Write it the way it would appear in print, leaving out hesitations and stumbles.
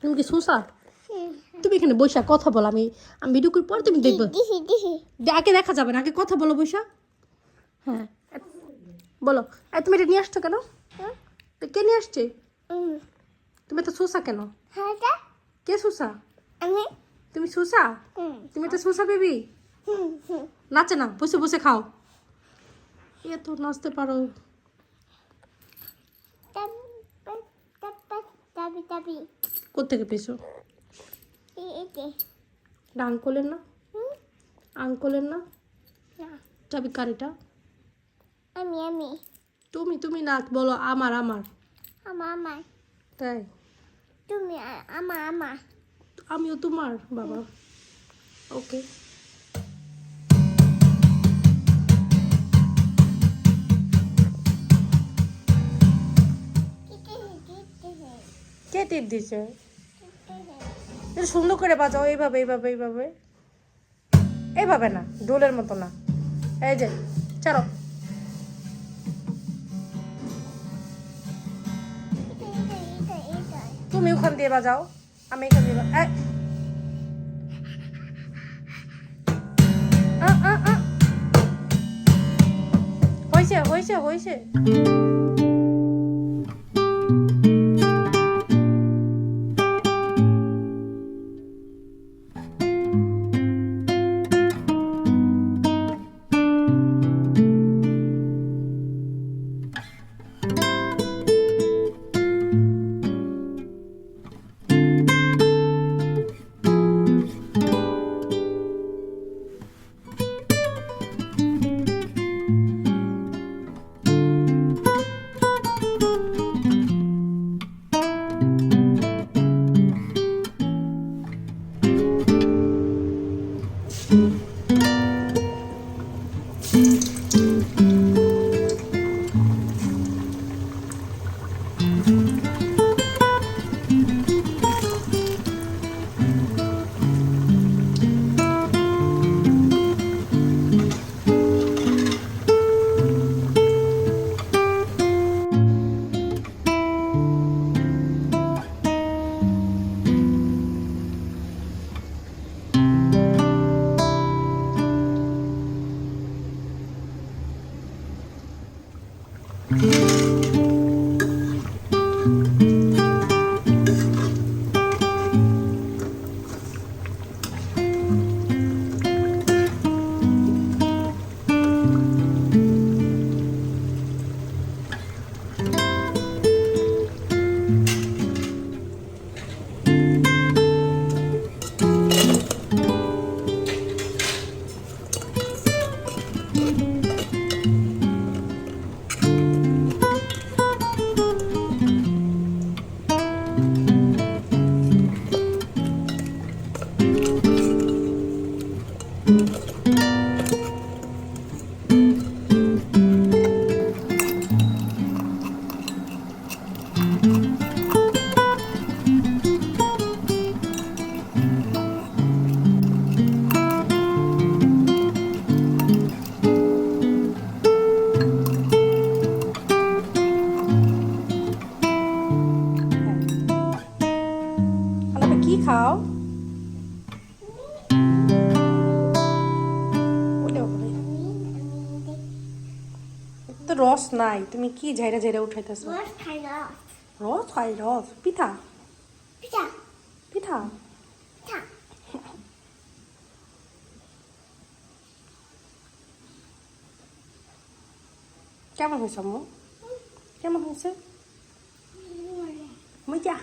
তুমি কি সুসা? তুমি এখানে বসে কথা বলো, আমি ভিডিও করি পরে তুমি দেখবে। আগে দেখা যাবে না, আগে কথা বলো বসা। হ্যাঁ বলো। তুমি এটা নিয়ে আসছো কেন? কে নিয়ে আসছে? তুমি তো সুসা কেন? কে সুসা? তুমি সুসা? তুমি তো সুসা বেবি। নাচে না, বসে বসে খাও। এত নাচতে পারো। কোত্থেকে পেয়েছো? আঙ্কলের না? আঙ্কলের না? চাবি কার এটা? তুমি না বলো আমার। তাই আমিও তোমার বাবা। ওকে। কে টিপ দিছে? এটা সুন্দর করে বাজাও, এইভাবে এইভাবে এইভাবে এইভাবে না, ঢোলের মতো না। এই যে ছাড়ো। তুমি ওখান দিয়ে বাজাও, আমি এখান দিয়ে হয়েছে। কি খাও? তো রস নাই, তুমি কি ঝাইরা ঝাইরা উঠাইতেছো? রস খাই, রস পিঠা পিঠা। কেমন হয়েছে আম্মু? কেমন হয়েছে? মজা।